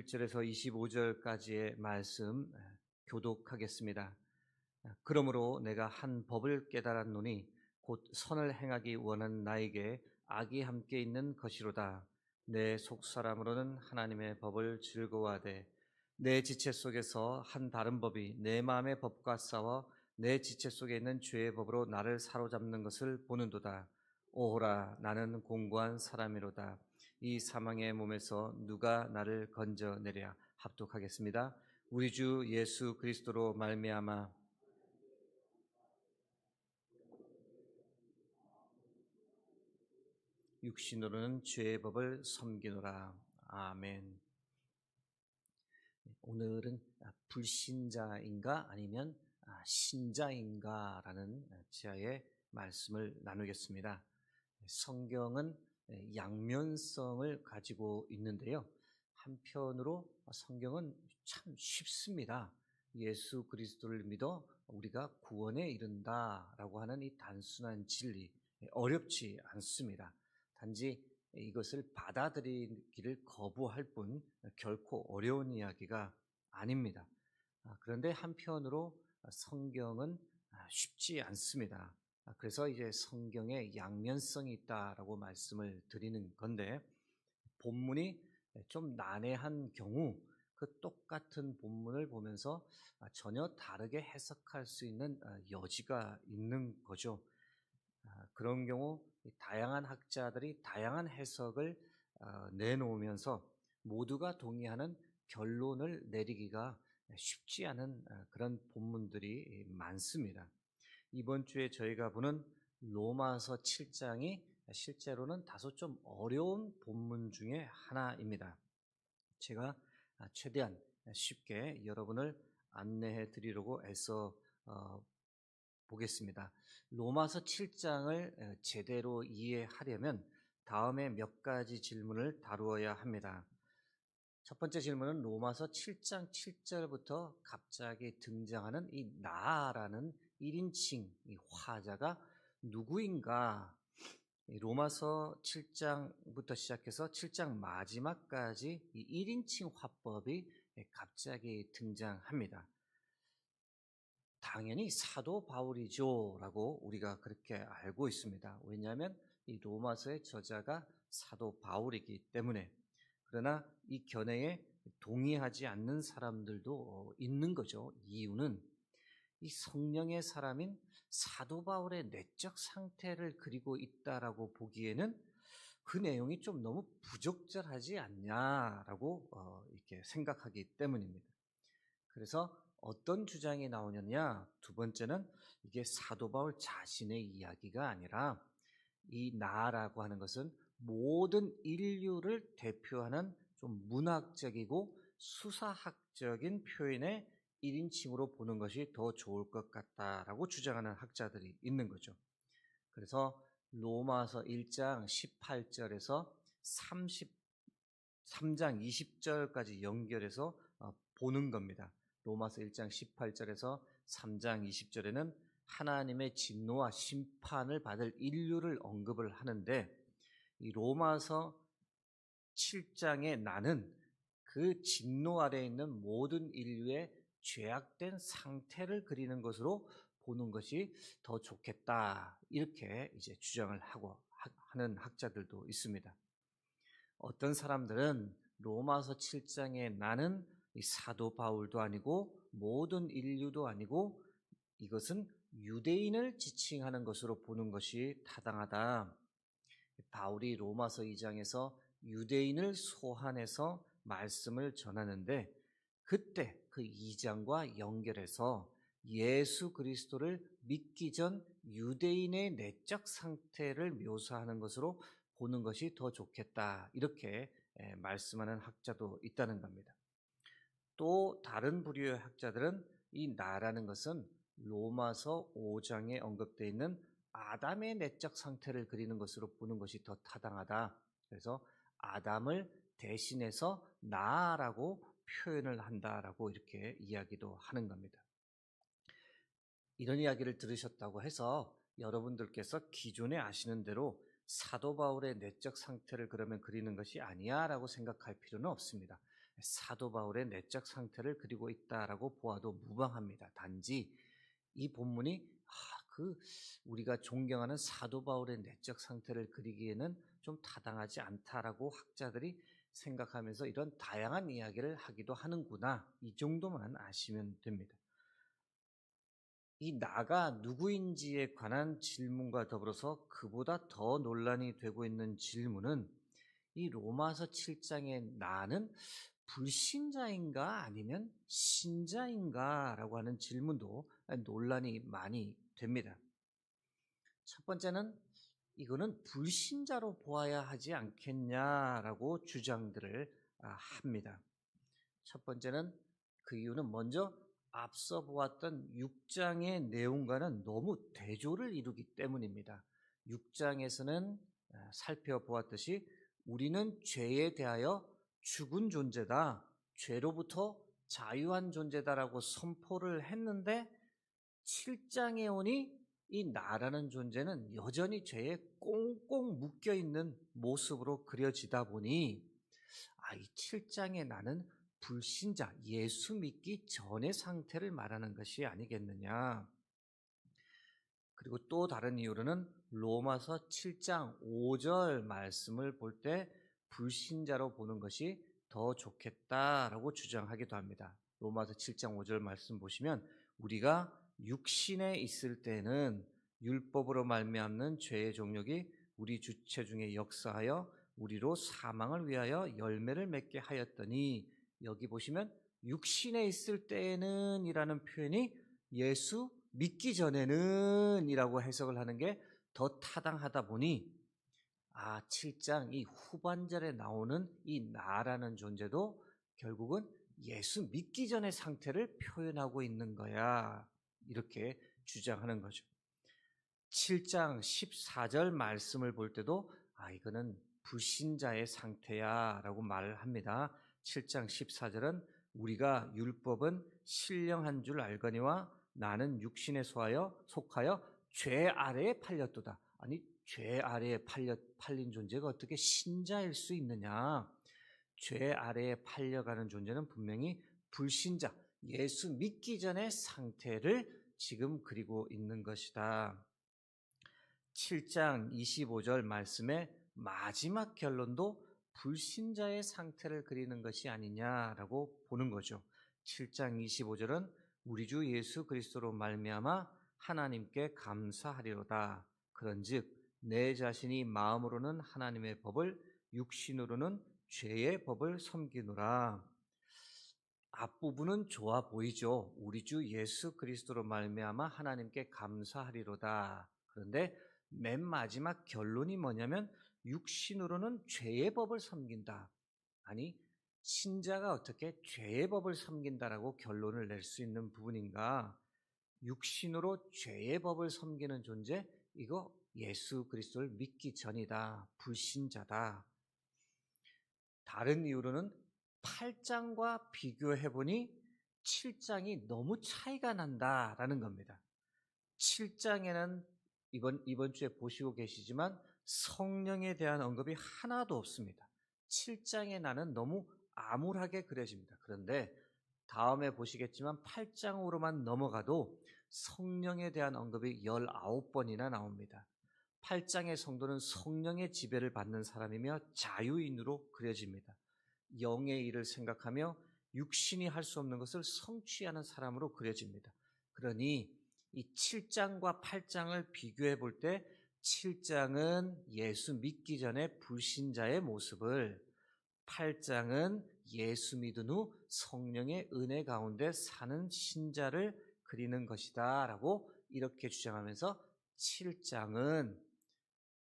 21절에서 25절까지의 말씀 교독하겠습니다. 그러므로 내가 한 법을 깨달았노니 곧 선을 행하기 원하는 나에게 악이 함께 있는 것이로다. 내 속사람으로는 하나님의 법을 즐거워하되 내 지체 속에서 한 다른 법이 내 마음의 법과 싸워 내 지체 속에 있는 죄의 법으로 나를 사로잡는 것을 보는도다. 오호라, 나는 공고한 사람이로다. 이 사망의 몸에서 누가 나를 건져내랴. 합독하겠습니다. 우리 주 예수 그리스도로 말미암아 육신으로는 죄의 법을 섬기노라. 아멘. 오늘은 불신자인가 아니면 신자인가 라는 지하의 말씀을 나누겠습니다. 성경은 양면성을 가지고 있는데요. 한편으로 성경은 참 쉽습니다. 예수 그리스도를 믿어 우리가 구원에 이른다라고 하는 이 단순한 진리, 어렵지 않습니다. 단지 이것을 받아들이기를 거부할 뿐 결코 어려운 이야기가 아닙니다. 그런데 한편으로 성경은 쉽지 않습니다. 그래서 이제 성경에 양면성이 있다라고 말씀을 드리는 건데, 본문이 좀 난해한 경우 그 똑같은 본문을 보면서 전혀 다르게 해석할 수 있는 여지가 있는 거죠. 그런 경우 다양한 학자들이 다양한 해석을 내놓으면서 모두가 동의하는 결론을 내리기가 쉽지 않은 그런 본문들이 많습니다. 이번 주에 저희가 보는 로마서 7장이 실제로는 다소 좀 어려운 본문 중에 하나입니다. 제가 최대한 쉽게 여러분을 안내해 드리려고 애써 보겠습니다. 로마서 7장을 제대로 이해하려면 다음에 몇 가지 질문을 다루어야 합니다. 첫 번째 질문은 로마서 7장 7절부터 갑자기 등장하는 이 나라는 1인칭 이 화자가 누구인가? 로마서 7장부터 시작해서 7장 마지막까지 이 1인칭 화법이 갑자기 등장합니다. 당연히 사도 바울이죠 라고 우리가 그렇게 알고 있습니다. 왜냐하면 이 로마서의 저자가 사도 바울이기 때문에. 그러나 이 견해에 동의하지 않는 사람들도 있는 거죠. 이유는 이 성령의 사람인 사도 바울의 내적 상태를 그리고 있다라고 보기에는 그 내용이 좀 너무 부적절하지 않냐라고 이렇게 생각하기 때문입니다. 그래서 어떤 주장이 나오느냐? 두 번째는 이게 사도 바울 자신의 이야기가 아니라 이 나라고 하는 것은 모든 인류를 대표하는 좀 문학적이고 수사학적인 표현의 1인칭으로 보는 것이 더 좋을 것 같다라고 주장하는 학자들이 있는 거죠. 그래서 로마서 1장 18절에서 33장 20절까지 연결해서 보는 겁니다. 로마서 1장 18절에서 3장 20절에는 하나님의 진노와 심판을 받을 인류를 언급을 하는데, 이 로마서 7장의 나는 그 진노 아래에 있는 모든 인류의 죄악된 상태를 그리는 것으로 보는 것이 더 좋겠다, 이렇게 이제 주장을 하는 학자들도 있습니다. 어떤 사람들은 로마서 7장의 나는 이 사도 바울도 아니고 모든 인류도 아니고 이것은 유대인을 지칭하는 것으로 보는 것이 타당하다. 바울이 로마서 2장에서 유대인을 소환해서 말씀을 전하는데, 그때 그 2장과 연결해서 예수 그리스도를 믿기 전 유대인의 내적 상태를 묘사하는 것으로 보는 것이 더 좋겠다, 이렇게 말씀하는 학자도 있다는 겁니다. 또 다른 부류의 학자들은 이 나라는 것은 로마서 5장에 언급되어 있는 아담의 내적 상태를 그리는 것으로 보는 것이 더 타당하다. 그래서 아담을 대신해서 나라고 표현을 한다라고 이렇게 이야기도 하는 겁니다. 이런 이야기를 들으셨다고 해서 여러분들께서 기존에 아시는 대로 사도 바울의 내적 상태를 그러면 그리는 것이 아니야 라고 생각할 필요는 없습니다. 사도 바울의 내적 상태를 그리고 있다라고 보아도 무방합니다. 단지 이 본문이 우리가 존경하는 사도 바울의 내적 상태를 그리기에는 좀 타당하지 않다라고 학자들이 생각하면서 이런 다양한 이야기를 하기도 하는구나. 이 정도만 아시면 됩니다. 이 나가 누구인지에 관한 질문과 더불어서 그보다 더 논란이 되고 있는 질문은 이 로마서 7장의 나는 불신자인가 아니면 신자인가라고 하는 질문도 논란이 많이 됩니다. 첫 번째는 이거는 불신자로 보아야 하지 않겠냐라고 주장들을 합니다. 첫 번째는 그 이유는 먼저 앞서 보았던 6장의 내용과는 너무 대조를 이루기 때문입니다. 6장에서는 살펴보았듯이 우리는 죄에 대하여 죽은 존재다, 죄로부터 자유한 존재다라고 선포를 했는데 7장에 오니 이 나라는 존재는 여전히 죄에 꽁꽁 묶여있는 모습으로 그려지다 보니 이 7장의 나는 불신자, 예수 믿기 전의 상태를 말하는 것이 아니겠느냐. 그리고 또 다른 이유로는 로마서 7장 5절 말씀을 볼 때 불신자로 보는 것이 더 좋겠다라고 주장하기도 합니다. 로마서 7장 5절 말씀 보시면 우리가 육신에 있을 때는 율법으로 말미암는 죄의 종력이 우리 주체 중에 역사하여 우리로 사망을 위하여 열매를 맺게 하였더니, 여기 보시면 육신에 있을 때는 이라는 표현이 예수 믿기 전에는 이라고 해석을 하는 게 더 타당하다 보니 7장 이 후반절에 나오는 이 나라는 존재도 결국은 예수 믿기 전의 상태를 표현하고 있는 거야, 이렇게 주장하는 거죠. 7장 14절 말씀을 볼 때도 이거는 불신자의 상태야 라고 말을 합니다. 7장 14절은 우리가 율법은 신령한 줄 알거니와 나는 육신에 속하여 죄 아래에 팔렸도다. 아니, 죄 아래에 팔린 존재가 어떻게 신자일 수 있느냐. 죄 아래에 팔려가는 존재는 분명히 불신자, 예수 믿기 전의 상태를 지금 그리고 있는 것이다. 7장 25절 말씀의 마지막 결론도 불신자의 상태를 그리는 것이 아니냐라고 보는 거죠. 7장 25절은 우리 주 예수 그리스도로 말미암아 하나님께 감사하리로다. 그런즉 내 자신이 마음으로는 하나님의 법을, 육신으로는 죄의 법을 섬기노라. 앞부분은 좋아 보이죠. 우리 주 예수 그리스도로 말미암아 하나님께 감사하리로다. 그런데 맨 마지막 결론이 뭐냐면 육신으로는 죄의 법을 섬긴다. 아니, 신자가 어떻게 죄의 법을 섬긴다라고 결론을 낼 수 있는 부분인가? 육신으로 죄의 법을 섬기는 존재, 이거 예수 그리스도를 믿기 전이다, 불신자다. 다른 이유로는 8장과 비교해보니 7장이 너무 차이가 난다라는 겁니다. 7장에는 이번 주에 보시고 계시지만 성령에 대한 언급이 하나도 없습니다. 7장의 나는 너무 암울하게 그려집니다. 그런데 다음에 보시겠지만 8장으로만 넘어가도 성령에 대한 언급이 19번이나 나옵니다. 8장의 성도는 성령의 지배를 받는 사람이며 자유인으로 그려집니다. 영의 일을 생각하며 육신이 할 수 없는 것을 성취하는 사람으로 그려집니다. 그러니 이 7장과 8장을 비교해 볼 때 7장은 예수 믿기 전에 불신자의 모습을, 8장은 예수 믿은 후 성령의 은혜 가운데 사는 신자를 그리는 것이다 라고 이렇게 주장하면서 7장은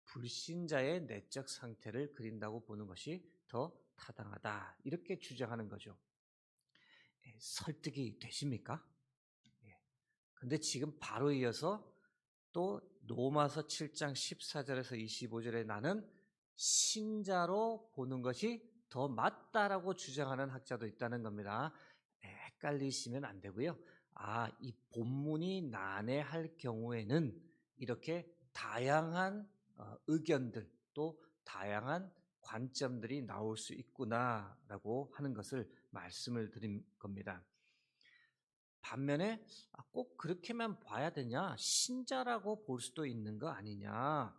불신자의 내적 상태를 그린다고 보는 것이 더 타당하다, 이렇게 주장하는 거죠. 설득이 되십니까? 근데 지금 바로 이어서 또 로마서 7장 14절에서 25절에 나는 신자로 보는 것이 더 맞다라고 주장하는 학자도 있다는 겁니다. 헷갈리시면 안 되고요. 이 본문이 난해할 경우에는 이렇게 다양한 의견들, 또 다양한 관점들이 나올 수 있구나라고 하는 것을 말씀을 드린 겁니다. 반면에 꼭 그렇게만 봐야 되냐? 신자라고 볼 수도 있는 거 아니냐?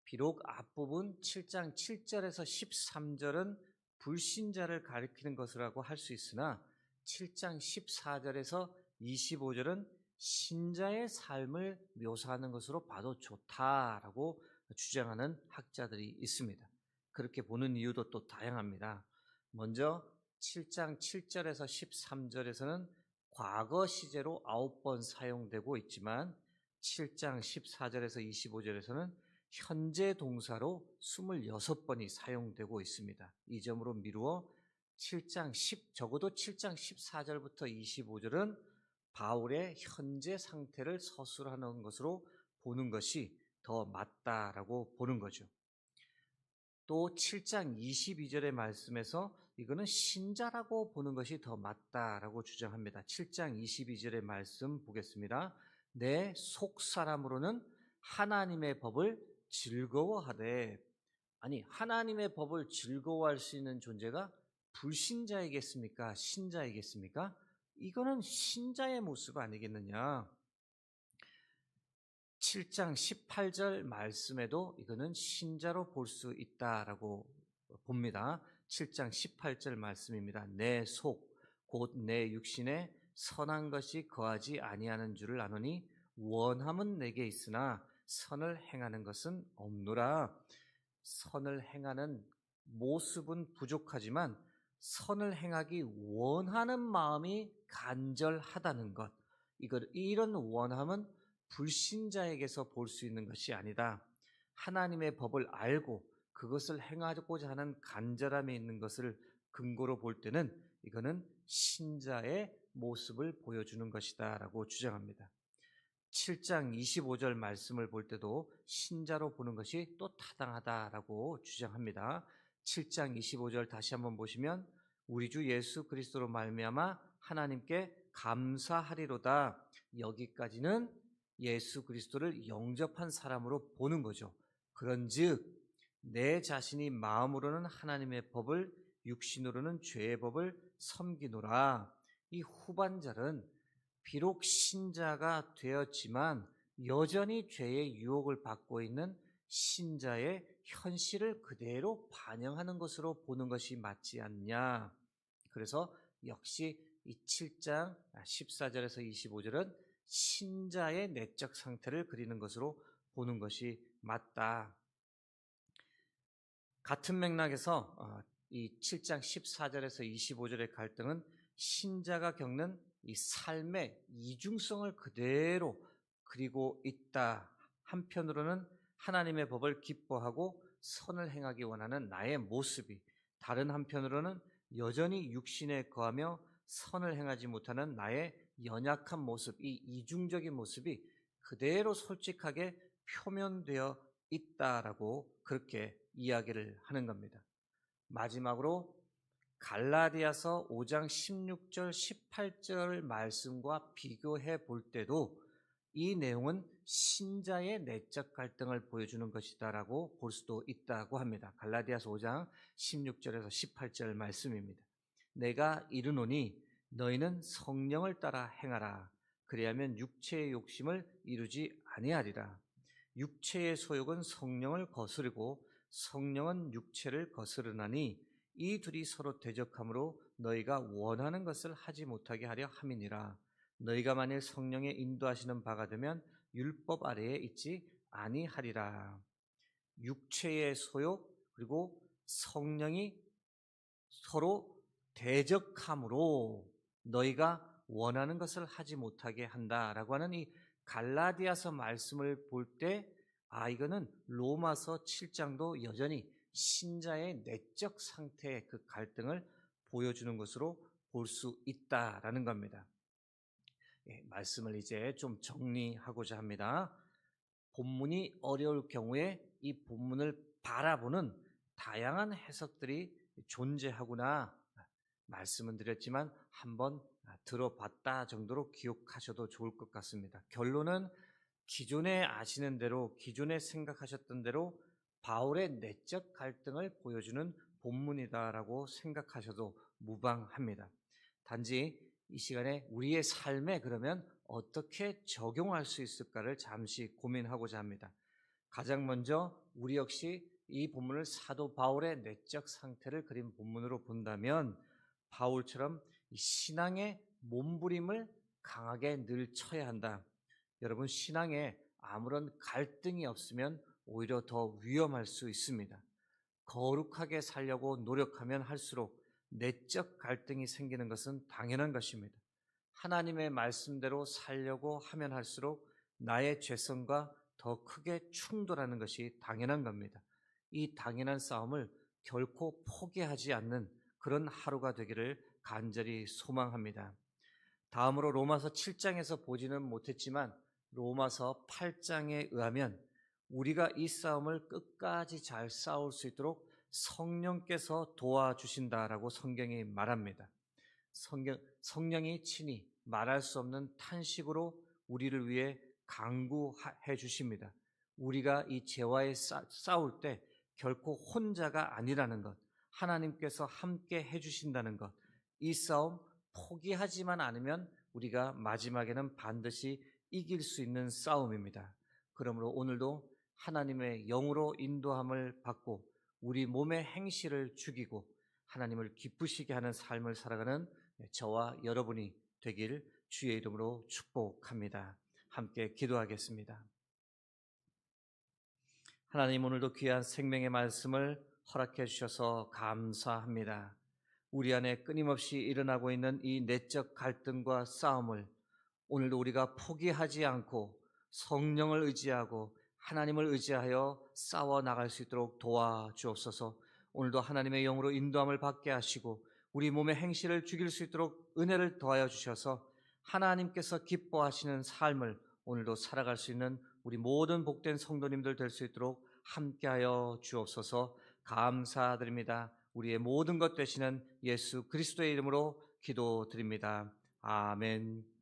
비록 앞부분 7장 7절에서 13절은 불신자를 가리키는 것이라고 할 수 있으나 7장 14절에서 25절은 신자의 삶을 묘사하는 것으로 봐도 좋다라고 주장하는 학자들이 있습니다. 그렇게 보는 이유도 또 다양합니다. 먼저 7장 7절에서 13절에서는 과거 시제로 9번 사용되고 있지만 7장 14절에서 25절에서는 현재 동사로 26번이 사용되고 있습니다. 이 점으로 미루어 적어도 7장 14절부터 25절은 바울의 현재 상태를 서술하는 것으로 보는 것이 더 맞다라고 보는 거죠. 또 7장 22절의 말씀에서 이거는 신자라고 보는 것이 더 맞다라고 주장합니다. 7장 22절의 말씀 보겠습니다. 내 속사람으로는 하나님의 법을 즐거워하되, 아니 하나님의 법을 즐거워할 수 있는 존재가 불신자이겠습니까? 신자이겠습니까? 이거는 신자의 모습 아니겠느냐? 7장 18절 말씀에도 이거는 신자로 볼 수 있다라고 봅니다. 7장 18절 말씀입니다. 내 속 곧 내 육신에 선한 것이 거하지 아니하는 줄을 아노니 원함은 내게 있으나 선을 행하는 것은 없노라. 선을 행하는 모습은 부족하지만 선을 행하기 원하는 마음이 간절하다는 것, 이런 원함은 불신자에게서 볼 수 있는 것이 아니다. 하나님의 법을 알고 그것을 행하고자 하는 간절함이 있는 것을 근거로 볼 때는 이거는 신자의 모습을 보여주는 것이다 라고 주장합니다. 7장 25절 말씀을 볼 때도 신자로 보는 것이 또 타당하다라고 주장합니다. 7장 25절 다시 한번 보시면 우리 주 예수 그리스도로 말미암아 하나님께 감사하리로다. 여기까지는 예수 그리스도를 영접한 사람으로 보는 거죠. 그런즉 내 자신이 마음으로는 하나님의 법을, 육신으로는 죄의 법을 섬기노라. 이 후반절은 비록 신자가 되었지만 여전히 죄의 유혹을 받고 있는 신자의 현실을 그대로 반영하는 것으로 보는 것이 맞지 않냐. 그래서 역시 이 7장 14절에서 25절은 신자의 내적 상태를 그리는 것으로 보는 것이 맞다. 같은 맥락에서 이 7장 14절에서 25절의 갈등은 신자가 겪는 이 삶의 이중성을 그대로 그리고 있다. 한편으로는 하나님의 법을 기뻐하고 선을 행하기 원하는 나의 모습이, 다른 한편으로는 여전히 육신에 거하며 선을 행하지 못하는 나의 연약한 모습, 이 이중적인 모습이 그대로 솔직하게 표면되어 있다라고 그렇게 이야기를 하는 겁니다. 마지막으로 갈라디아서 5장 16절 18절 말씀과 비교해 볼 때도 이 내용은 신자의 내적 갈등을 보여주는 것이다라고 볼 수도 있다고 합니다. 갈라디아서 5장 16절에서 18절 말씀입니다. 내가 이르노니 너희는 성령을 따라 행하라. 그리하면 육체의 욕심을 이루지 아니하리라. 육체의 소욕은 성령을 거스르고 성령은 육체를 거스르나니 이 둘이 서로 대적함으로 너희가 원하는 것을 하지 못하게 하려 함이니라. 너희가 만일 성령의 인도하시는 바가 되면 율법 아래에 있지 아니하리라. 육체의 소욕 그리고 성령이 서로 대적함으로 너희가 원하는 것을 하지 못하게 한다라고 하는 이 갈라디아서 말씀을 볼 때 이거는 로마서 7장도 여전히 신자의 내적 상태의 그 갈등을 보여주는 것으로 볼 수 있다라는 겁니다. 말씀을 이제 좀 정리하고자 합니다. 본문이 어려울 경우에 이 본문을 바라보는 다양한 해석들이 존재하구나 말씀은 드렸지만 한번 들어봤다 정도로 기억하셔도 좋을 것 같습니다. 결론은 기존에 아시는 대로, 기존에 생각하셨던 대로 바울의 내적 갈등을 보여주는 본문이다라고 생각하셔도 무방합니다. 단지 이 시간에 우리의 삶에 그러면 어떻게 적용할 수 있을까를 잠시 고민하고자 합니다. 가장 먼저 우리 역시 이 본문을 사도 바울의 내적 상태를 그린 본문으로 본다면 바울처럼 신앙의 몸부림을 강하게 늘 쳐야 한다. 여러분, 신앙에 아무런 갈등이 없으면 오히려 더 위험할 수 있습니다. 거룩하게 살려고 노력하면 할수록 내적 갈등이 생기는 것은 당연한 것입니다. 하나님의 말씀대로 살려고 하면 할수록 나의 죄성과 더 크게 충돌하는 것이 당연한 겁니다. 이 당연한 싸움을 결코 포기하지 않는 그런 하루가 되기를 간절히 소망합니다. 다음으로 로마서 7장에서 보지는 못했지만 로마서 8장에 의하면 우리가 이 싸움을 끝까지 잘 싸울 수 있도록 성령께서 도와주신다라고 성경이 말합니다. 성령이 친히 말할 수 없는 탄식으로 우리를 위해 강구해 주십니다. 우리가 이 죄와의 싸울 때 결코 혼자가 아니라는 것, 하나님께서 함께 해주신다는 것, 이 싸움 포기하지만 않으면 우리가 마지막에는 반드시 이길 수 있는 싸움입니다. 그러므로 오늘도 하나님의 영으로 인도함을 받고 우리 몸의 행실을 죽이고 하나님을 기쁘시게 하는 삶을 살아가는 저와 여러분이 되길 주의 이름으로 축복합니다. 함께 기도하겠습니다. 하나님, 오늘도 귀한 생명의 말씀을 허락해 주셔서 감사합니다. 우리 안에 끊임없이 일어나고 있는 이 내적 갈등과 싸움을 오늘도 우리가 포기하지 않고 성령을 의지하고 하나님을 의지하여 싸워 나갈 수 있도록 도와주옵소서. 오늘도 하나님의 영으로 인도함을 받게 하시고 우리 몸의 행실을 죽일 수 있도록 은혜를 더하여 주셔서 하나님께서 기뻐하시는 삶을 오늘도 살아갈 수 있는 우리 모든 복된 성도님들 될 수 있도록 함께하여 주옵소서. 감사드립니다. 우리의 모든 것 되시는 예수 그리스도의 이름으로 기도드립니다. 아멘.